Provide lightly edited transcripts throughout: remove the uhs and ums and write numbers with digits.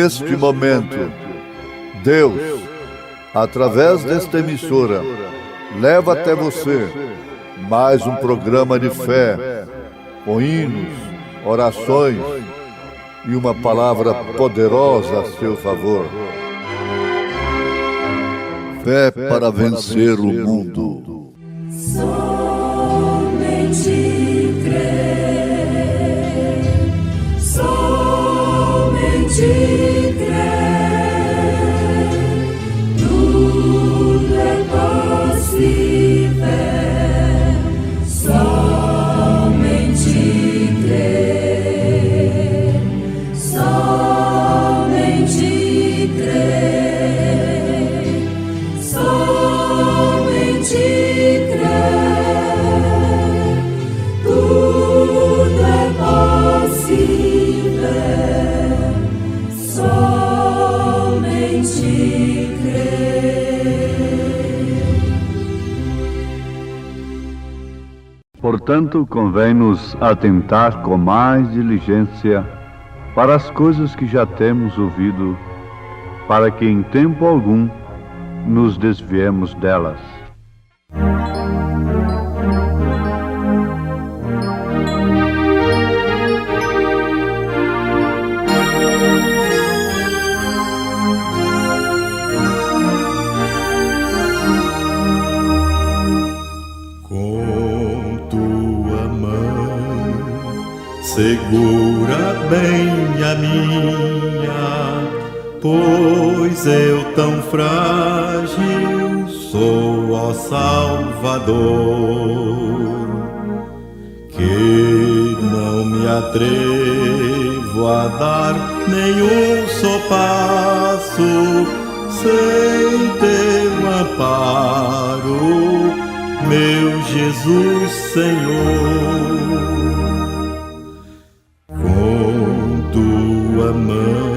neste momento, Deus, através desta emissora, leva até você mais um programa de fé, com hinos, orações e uma palavra poderosa a seu favor. Fé para vencer o mundo. Somente crer, somente crer, tudo é possível, somente crer, somente crer, somente crer, tudo é possível, somente crer. Portanto, convém-nos atentar com mais diligência para as coisas que já temos ouvido, para que em tempo algum nos desviemos delas. Com tua mão segura bem a minha, pois eu tão frágil sou, ó Salvador, que não me atrevo a dar nenhum só passo sem teu amparo, meu Jesus Senhor. Com tua mão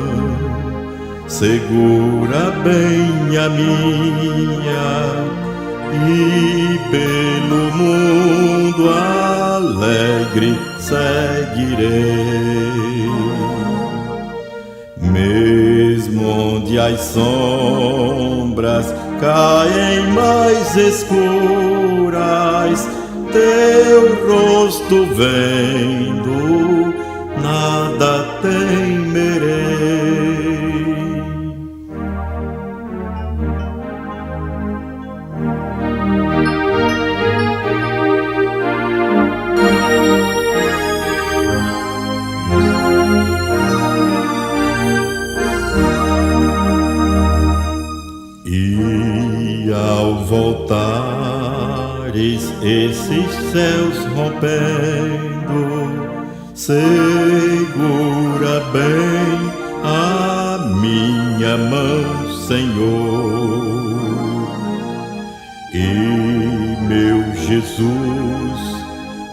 segura bem a minha, e pelo mundo alegre seguirei. Mesmo onde as sombras caem mais escuras, teu rosto vendo, nada temerei. E ao voltares esses céus rompendo, segura bem a minha mão, Senhor. E meu Jesus,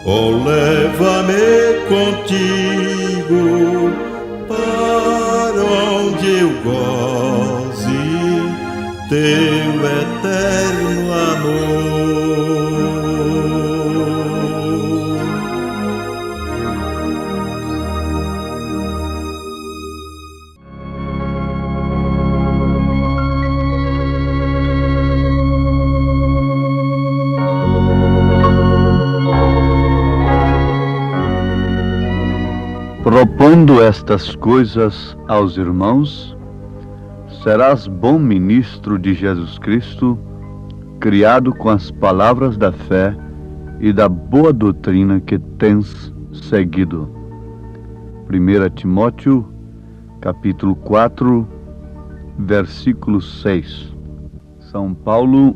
ó, leva-me contigo para onde eu goze teu eterno amor. Propondo estas coisas aos irmãos, serás bom ministro de Jesus Cristo, criado com as palavras da fé e da boa doutrina que tens seguido. 1 Timóteo, capítulo 4, versículo 6. São Paulo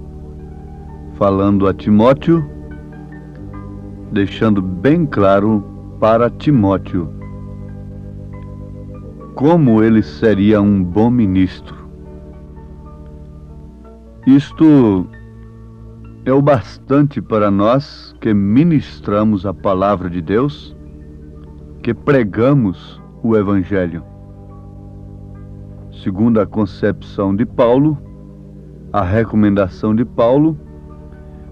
falando a Timóteo, deixando bem claro para Timóteo como ele seria um bom ministro. Isto é o bastante para nós que ministramos a palavra de Deus, que pregamos o Evangelho. Segundo a concepção de Paulo, a recomendação de Paulo,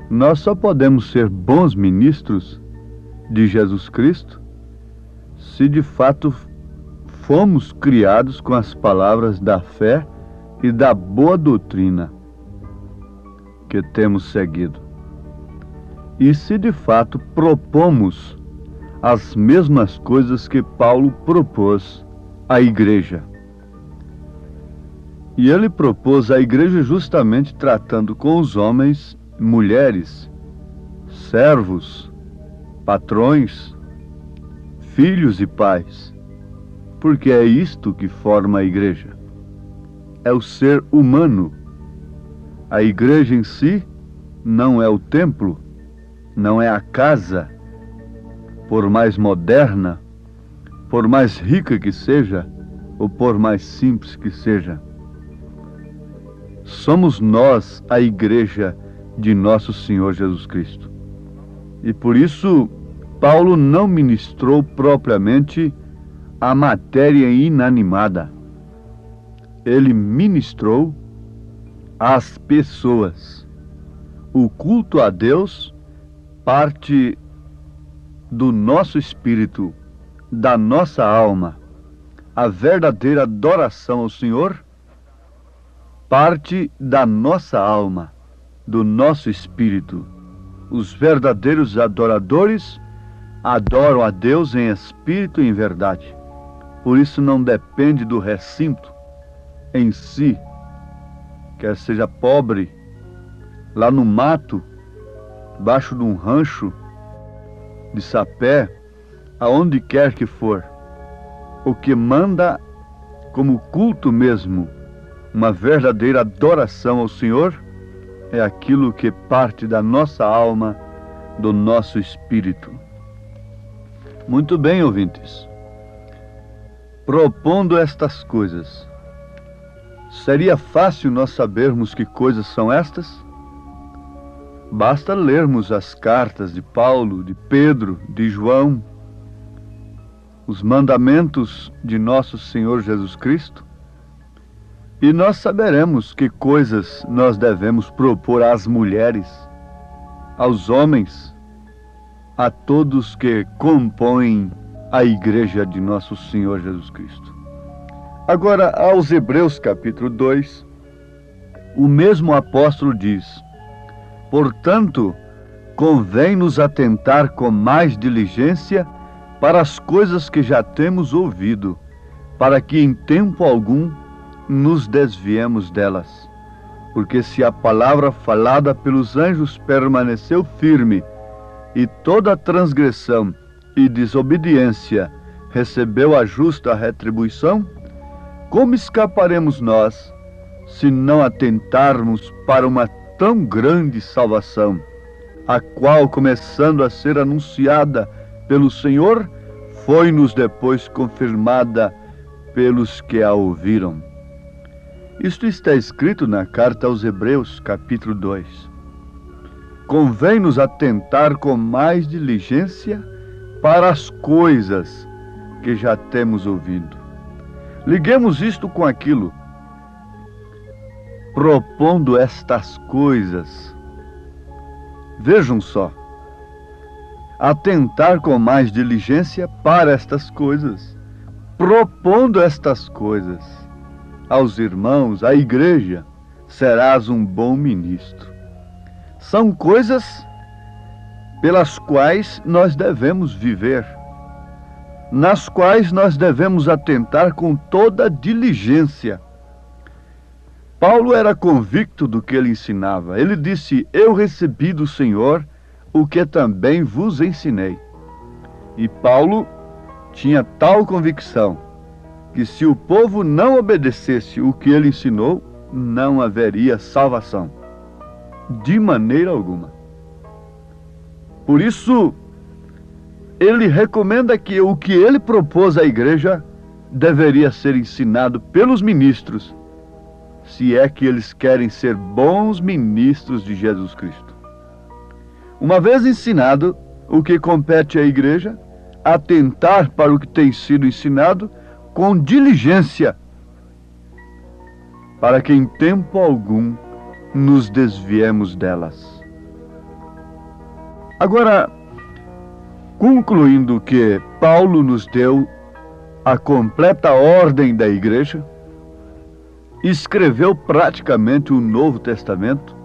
nós só podemos ser bons ministros de Jesus Cristo se de fato fomos criados com as palavras da fé e da boa doutrina que temos seguido. E se de fato propomos as mesmas coisas que Paulo propôs à igreja. E ele propôs à igreja justamente tratando com os homens, mulheres, servos, patrões, filhos e pais, porque é isto que forma a igreja. É o ser humano. A igreja em si não é o templo, não é a casa, por mais moderna, por mais rica que seja, ou por mais simples que seja. Somos nós a igreja de nosso Senhor Jesus Cristo. E por isso, Paulo não ministrou propriamente a matéria inanimada. Ele ministrou às pessoas. O culto a Deus parte do nosso espírito, da nossa alma. A verdadeira adoração ao Senhor parte da nossa alma, do nosso espírito. Os verdadeiros adoradores adoram a Deus em espírito e em verdade. Por isso não depende do recinto em si, quer seja pobre, lá no mato, debaixo de um rancho de sapé, aonde quer que for. O que manda como culto mesmo, uma verdadeira adoração ao Senhor, é aquilo que parte da nossa alma, do nosso espírito. Muito bem, ouvintes. Propondo estas coisas, seria fácil nós sabermos que coisas são estas? Basta lermos as cartas de Paulo, de Pedro, de João, os mandamentos de nosso Senhor Jesus Cristo, e nós saberemos que coisas nós devemos propor às mulheres, aos homens, a todos que compõem a igreja de nosso Senhor Jesus Cristo. Agora, aos Hebreus capítulo 2, o mesmo apóstolo diz: portanto, convém-nos atentar com mais diligência para as coisas que já temos ouvido, para que em tempo algum nos desviemos delas. Porque se a palavra falada pelos anjos permaneceu firme, e toda transgressão e desobediência recebeu a justa retribuição, como escaparemos nós, se não atentarmos para uma tão grande salvação, a qual, começando a ser anunciada pelo Senhor, foi-nos depois confirmada pelos que a ouviram. Isto está escrito na carta aos Hebreus, capítulo 2. Convém-nos atentar com mais diligência para as coisas que já temos ouvido. Liguemos isto com aquilo. Propondo estas coisas. Vejam só. Atentar com mais diligência para estas coisas. Propondo estas coisas aos irmãos, à igreja, serás um bom ministro. São coisas pelas quais nós devemos viver, nas quais nós devemos atentar com toda diligência. Paulo era convicto do que ele ensinava. Ele disse: eu recebi do Senhor o que também vos ensinei. E Paulo tinha tal convicção que se o povo não obedecesse o que ele ensinou, não haveria salvação, de maneira alguma. Por isso, ele recomenda que o que ele propôs à igreja deveria ser ensinado pelos ministros, se é que eles querem ser bons ministros de Jesus Cristo. Uma vez ensinado o que compete à igreja, atentar para o que tem sido ensinado com diligência, para que em tempo algum nos desviemos delas. Agora, concluindo que Paulo nos deu a completa ordem da igreja, escreveu praticamente o Novo Testamento,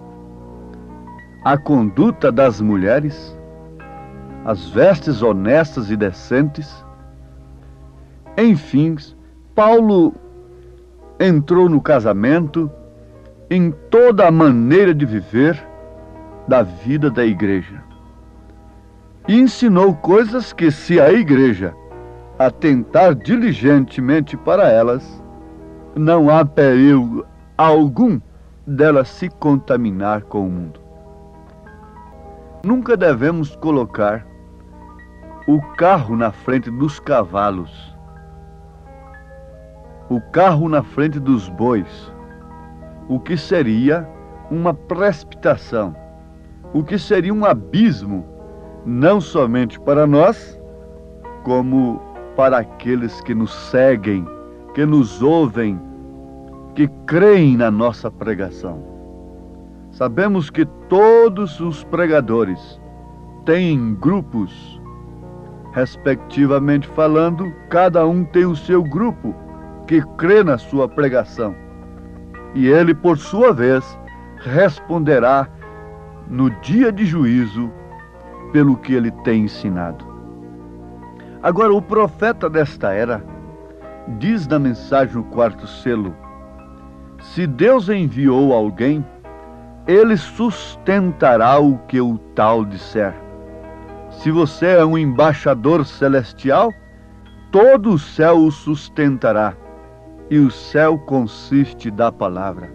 a conduta das mulheres, as vestes honestas e decentes. Enfim, Paulo entrou no casamento, em toda a maneira de viver da vida da igreja. E ensinou coisas que, se a igreja atentar diligentemente para elas, não há perigo algum dela se contaminar com o mundo. Nunca devemos colocar o carro na frente dos cavalos, o carro na frente dos bois, o que seria uma precipitação, o que seria um abismo, não somente para nós, como para aqueles que nos seguem, que nos ouvem, que creem na nossa pregação. Sabemos que todos os pregadores têm grupos, respectivamente falando, cada um tem o seu grupo que crê na sua pregação. E ele, por sua vez, responderá no dia de juízo pelo que ele tem ensinado. Agora, o profeta desta era diz na mensagem no 4º selo: se Deus enviou alguém, ele sustentará o que o tal disser. Se você é um embaixador celestial, todo o céu o sustentará. E o céu consiste da palavra,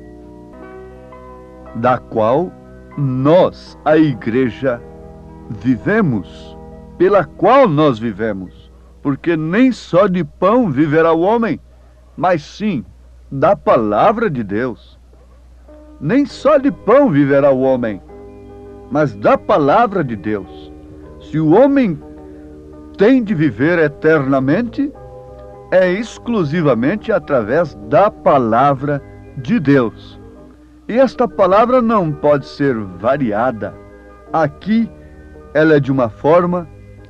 da qual nós, a igreja, vivemos, pela qual nós vivemos. Porque nem só de pão viverá o homem, mas sim da palavra de Deus. Nem só de pão viverá o homem, mas da palavra de Deus. Se o homem tem de viver eternamente, é exclusivamente através da palavra de Deus. E esta palavra não pode ser variada. Aqui ela é de uma forma,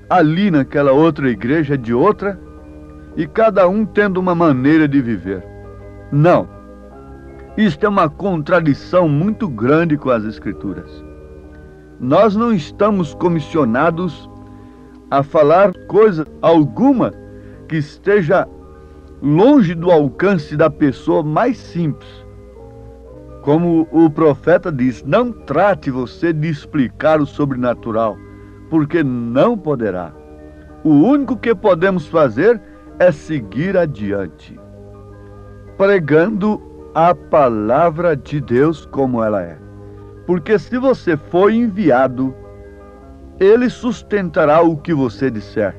ali naquela outra igreja é de outra, e cada um tendo uma maneira de viver. Não. Isto é uma contradição muito grande com as Escrituras. Nós não estamos comissionados a falar coisa alguma que esteja longe do alcance da pessoa mais simples. Como o profeta diz, não trate você de explicar o sobrenatural, porque não poderá. O único que podemos fazer é seguir adiante, pregando a palavra de Deus como ela é. Porque se você for enviado, ele sustentará o que você disser.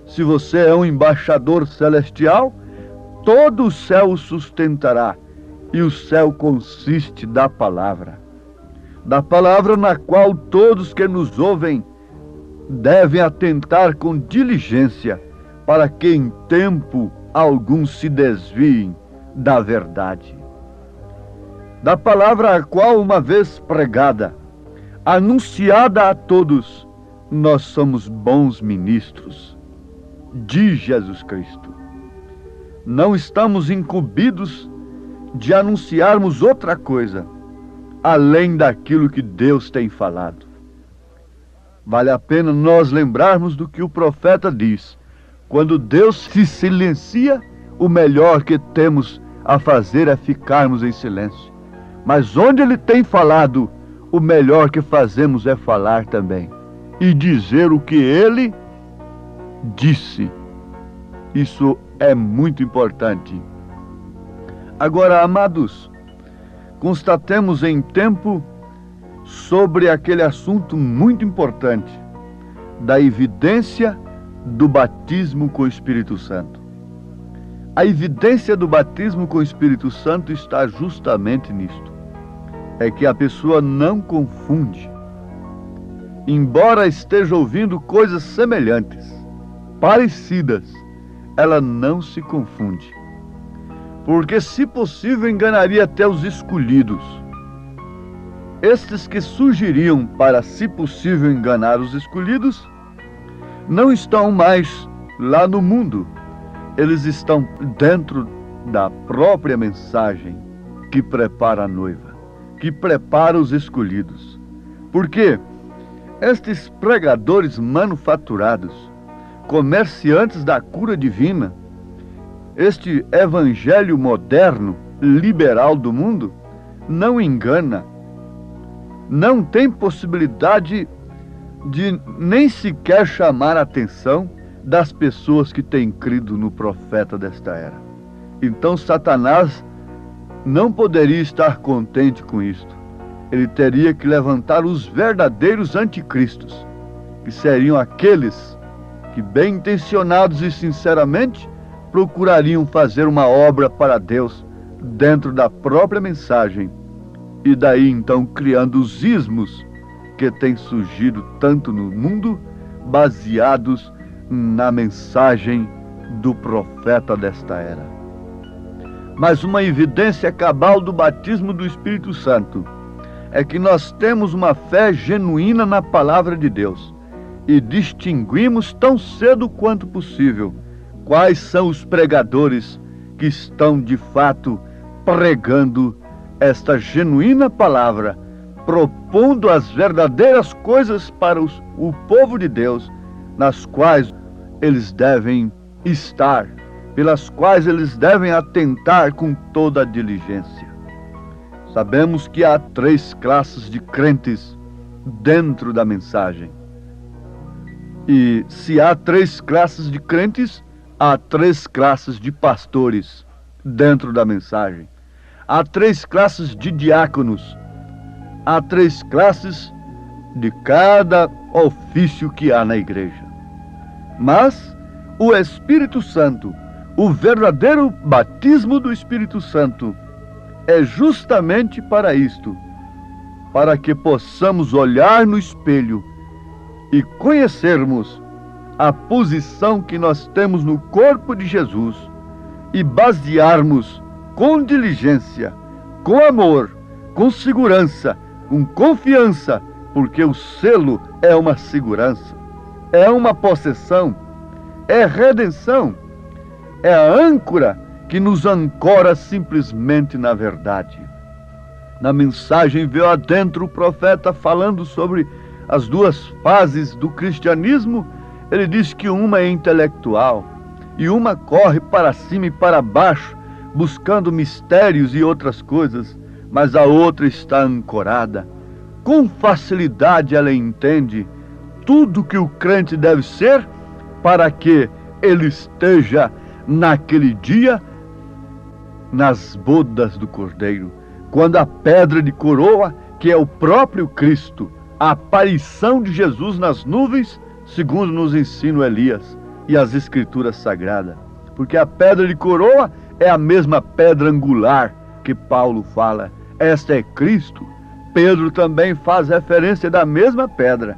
Se você é um embaixador celestial, todo o céu o sustentará. E o céu consiste da palavra na qual todos que nos ouvem devem atentar com diligência, para que em tempo algum se desviem da verdade. Da palavra a qual, uma vez pregada, anunciada a todos, nós somos bons ministros de Jesus Cristo. Não estamos incumbidos de anunciarmos outra coisa, além daquilo que Deus tem falado. Vale a pena nós lembrarmos do que o profeta diz: quando Deus se silencia, o melhor que temos a fazer é ficarmos em silêncio. Mas onde ele tem falado, o melhor que fazemos é falar também e dizer o que ele disse. Isso é muito importante. Agora, amados, constatemos em tempo sobre aquele assunto muito importante da evidência do batismo com o Espírito Santo. A evidência do batismo com o Espírito Santo está justamente nisto. É que a pessoa não confunde. Embora esteja ouvindo coisas semelhantes, parecidas, ela não se confunde. Porque, se possível, enganaria até os escolhidos. Estes que surgiriam para, se possível, enganar os escolhidos, não estão mais lá no mundo, eles estão dentro da própria mensagem que prepara a noiva, que prepara os escolhidos. Porque estes pregadores manufaturados, comerciantes da cura divina, este evangelho moderno, liberal do mundo, não engana, não tem possibilidade de nem sequer chamar a atenção das pessoas que têm crido no profeta desta era. Então Satanás não poderia estar contente com isto. Ele teria que levantar os verdadeiros anticristos, que seriam aqueles que, bem intencionados e sinceramente, procurariam fazer uma obra para Deus dentro da própria mensagem, e daí então criando os ismos que têm surgido tanto no mundo, baseados na mensagem do profeta desta era. Mas uma evidência cabal do batismo do Espírito Santo é que nós temos uma fé genuína na palavra de Deus e distinguimos tão cedo quanto possível quais são os pregadores que estão de fato pregando esta genuína palavra, propondo as verdadeiras coisas para o povo de Deus, nas quais eles devem estar, pelas quais eles devem atentar com toda a diligência. Sabemos que há 3 classes de crentes dentro da mensagem. E se há 3 classes de crentes, há 3 classes de pastores dentro da mensagem. Há 3 classes de diáconos. Há 3 classes de cada ofício que há na igreja. Mas o Espírito Santo, o verdadeiro batismo do Espírito Santo, é justamente para isto, para que possamos olhar no espelho e conhecermos a posição que nós temos no corpo de Jesus e basearmos com diligência, com amor, com segurança, com confiança, porque o selo é uma segurança, é uma possessão, é redenção, é a âncora que nos ancora simplesmente na verdade. Na mensagem veio adentro o profeta falando sobre as 2 fases do cristianismo. Ele diz que uma é intelectual e uma corre para cima e para baixo, buscando mistérios e outras coisas, mas a outra está ancorada. Com facilidade ela entende tudo que o crente deve ser para que ele esteja naquele dia nas bodas do Cordeiro, quando a pedra de coroa, que é o próprio Cristo, a aparição de Jesus nas nuvens, segundo nos ensina Elias e as Escrituras Sagradas. Porque a pedra de coroa é a mesma pedra angular que Paulo fala. Esta é Cristo. Pedro também faz referência da mesma pedra.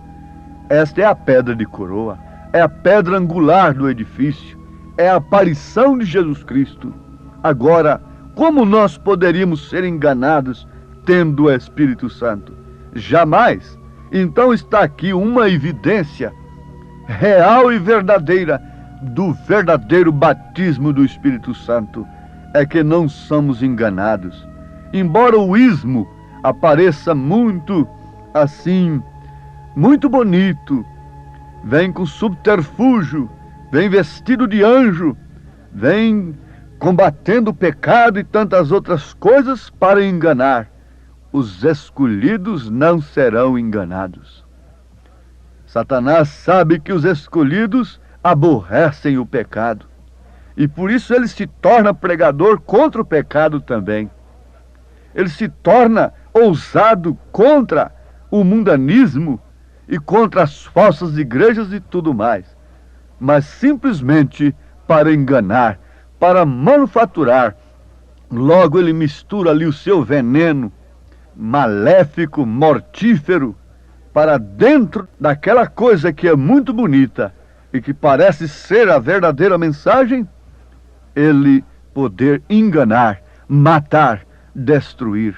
Esta é a pedra de coroa, é a pedra angular do edifício, é a aparição de Jesus Cristo. Agora, como nós poderíamos ser enganados tendo o Espírito Santo? Jamais. Então está aqui uma evidência real e verdadeira do verdadeiro batismo do Espírito Santo. É que não somos enganados. Embora o ismo apareça muito assim, muito bonito, vem com subterfúgio, vem vestido de anjo, vem combatendo o pecado e tantas outras coisas para enganar. Os escolhidos não serão enganados. Satanás sabe que os escolhidos aborrecem o pecado, e por isso ele se torna pregador contra o pecado também. Ele se torna ousado contra o mundanismo e contra as falsas igrejas e tudo mais, mas simplesmente para enganar, para manufaturar. Logo ele mistura ali o seu veneno maléfico, mortífero, para dentro daquela coisa que é muito bonita e que parece ser a verdadeira mensagem, ele poder enganar, matar, destruir.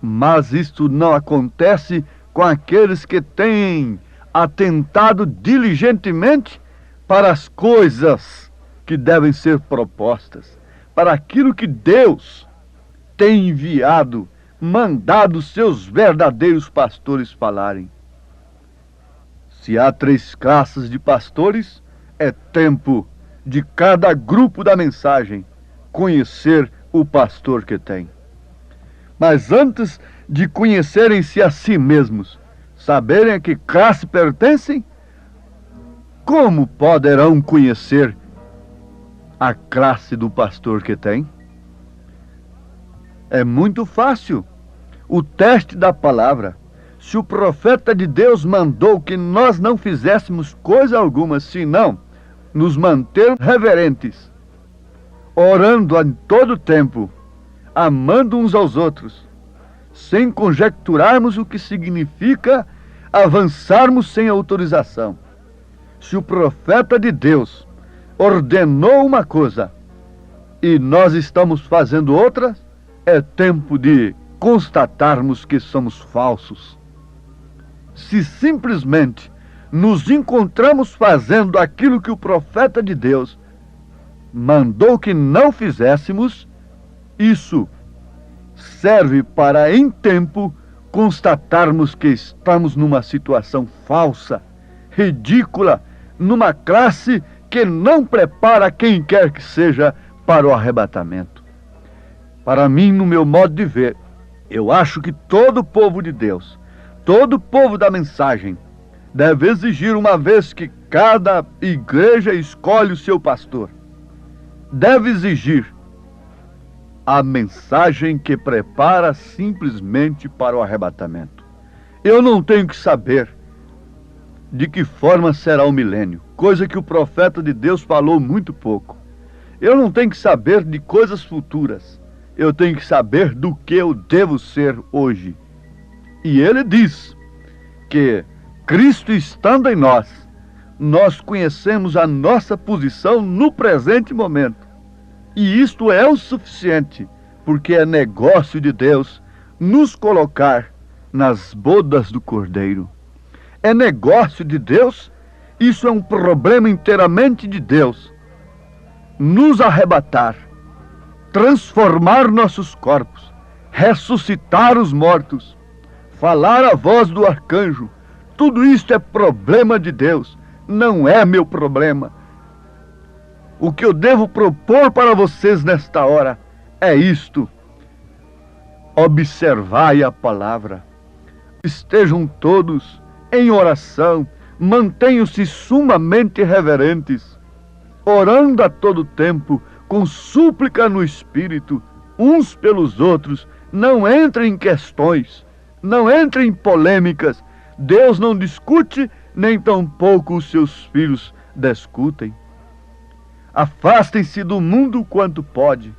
Mas isto não acontece com aqueles que têm atentado diligentemente para as coisas que devem ser propostas, para aquilo que Deus tem enviado, mandado seus verdadeiros pastores falarem. Se há 3 classes de pastores, é tempo de cada grupo da mensagem conhecer o pastor que tem. Mas antes de conhecerem-se a si mesmos, saberem a que classe pertencem, como poderão conhecer a classe do pastor que tem? É muito fácil. O teste da palavra. Se o profeta de Deus mandou que nós não fizéssemos coisa alguma, senão nos manter reverentes, orando em todo tempo, amando uns aos outros, sem conjecturarmos o que significa avançarmos sem autorização. Se o profeta de Deus ordenou uma coisa e nós estamos fazendo outra, é tempo de constatarmos que somos falsos. Se simplesmente nos encontramos fazendo aquilo que o profeta de Deus mandou que não fizéssemos, isso serve para, em tempo, constatarmos que estamos numa situação falsa, ridícula, numa classe que não prepara quem quer que seja para o arrebatamento. Para mim, no meu modo de ver, eu acho que todo o povo de Deus, todo o povo da mensagem, deve exigir, uma vez que cada igreja escolhe o seu pastor, deve exigir a mensagem que prepara simplesmente para o arrebatamento. Eu não tenho que saber de que forma será o milênio, coisa que o profeta de Deus falou muito pouco. Eu não tenho que saber de coisas futuras. Eu tenho que saber do que eu devo ser hoje. E ele diz que, Cristo estando em nós, nós conhecemos a nossa posição no presente momento. E isto é o suficiente, porque é negócio de Deus nos colocar nas bodas do Cordeiro. É negócio de Deus, isso é um problema inteiramente de Deus. Nos arrebatar, transformar nossos corpos, ressuscitar os mortos, falar a voz do arcanjo, tudo isto é problema de Deus, não é meu problema. O que eu devo propor para vocês nesta hora é isto: observai a palavra, estejam todos em oração, mantenham-se sumamente reverentes, orando a todo tempo, com súplica no Espírito, uns pelos outros. Não entrem em questões, não entrem em polêmicas. Deus não discute, nem tampouco os seus filhos discutem. Afastem-se do mundo quanto pode.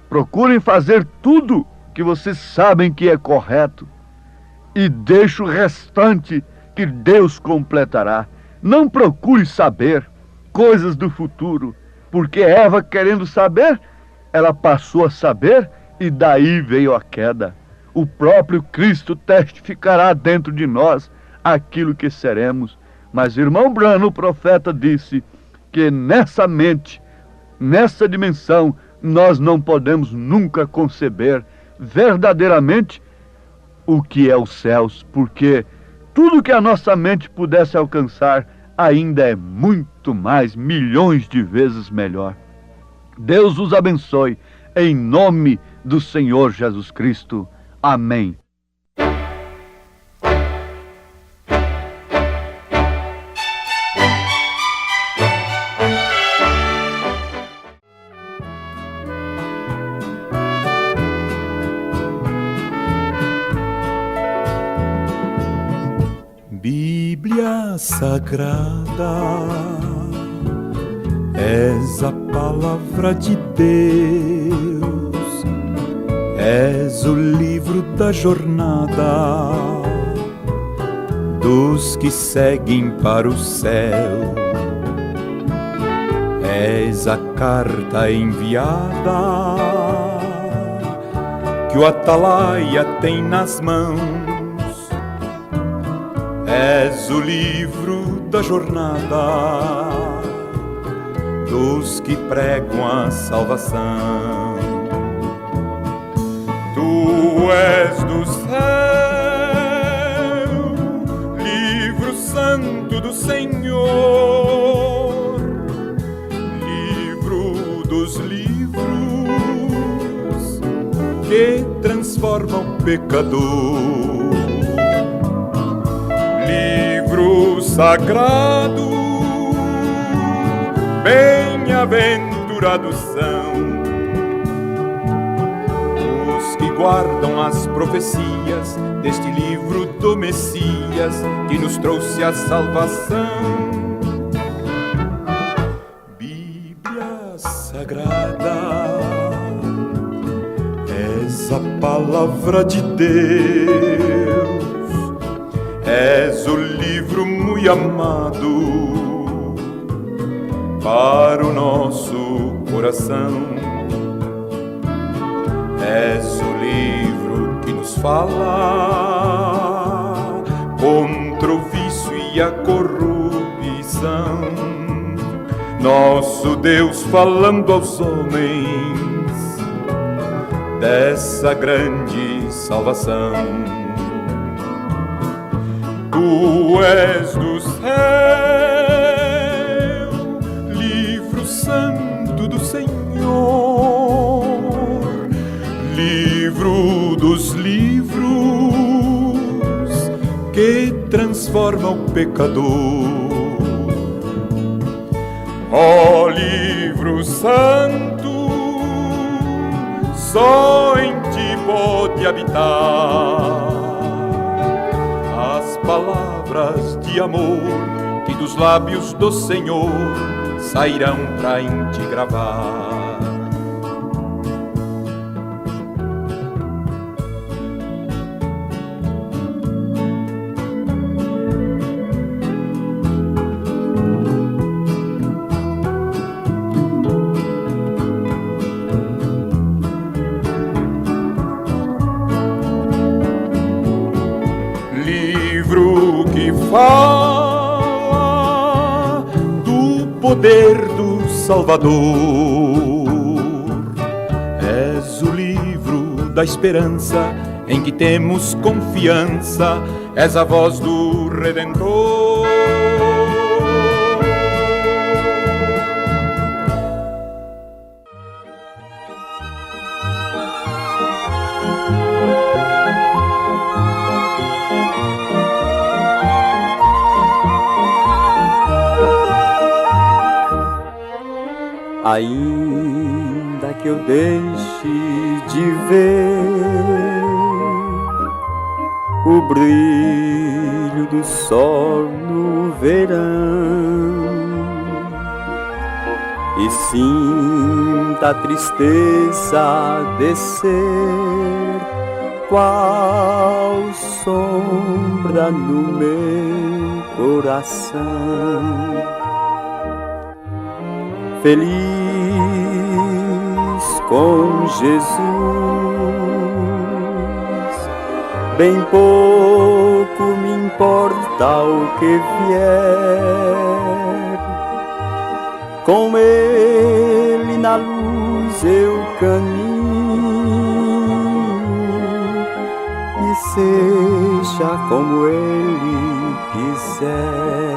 Procurem fazer tudo que vocês sabem que é correto. E deixe o restante que Deus completará. Não procure saber coisas do futuro, porque Eva, querendo saber, ela passou a saber e daí veio a queda. O próprio Cristo testificará dentro de nós aquilo que seremos. Mas irmão Branham, o profeta, disse que nessa mente, nessa dimensão, nós não podemos nunca conceber verdadeiramente o que é os céus, porque tudo que a nossa mente pudesse alcançar ainda é muito mais, milhões de vezes melhor. Deus os abençoe, em nome do Senhor Jesus Cristo. Amém. Bíblia Sagrada, és a palavra de Deus, és o livro da jornada dos que seguem para o céu, és a carta enviada que o atalaia tem nas mãos. És o livro da jornada dos que pregam a salvação. Tu és do céu, livro santo do Senhor, livro dos livros que transforma o pecador, livro sagrado, bem-aventurados são os que guardam as profecias deste livro do Messias que nos trouxe a salvação. Bíblia Sagrada, és a palavra de Deus, és o livro muito amado para o nosso coração. És o livro que nos fala contra o vício e a corrupção. Nosso Deus falando aos homens dessa grande salvação. Tu és do céu, livro santo do Senhor, livro dos livros que transforma o pecador. Ó livro santo, só em ti pode habitar as palavras de amor que dos lábios do Senhor sairão pra em ti gravar. Livro que fala do poder do Salvador, és o livro da esperança em que temos confiança, és a voz do Redentor. Ainda que eu deixe de ver o brilho do sol no verão e sinta a tristeza descer qual sombra no meu coração, feliz com Jesus, bem pouco me importa o que vier, com Ele na luz eu caminho e seja como Ele quiser.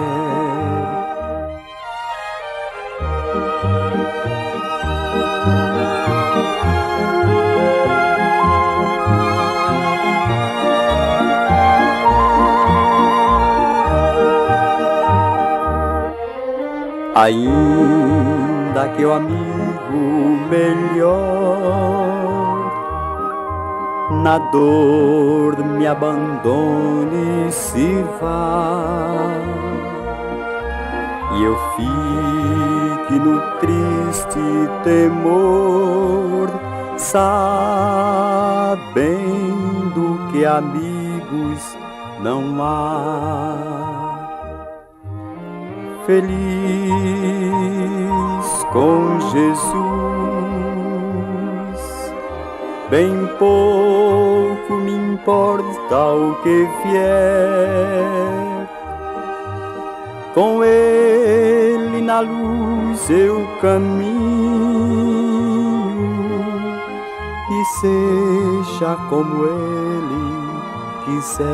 Ainda que o amigo melhor na dor me abandone e se vá, e eu fique no triste temor, sabendo que amigos não há. Feliz com Jesus, bem pouco me importa o que vier, com Ele na luz seu caminho e seja como ele quiser.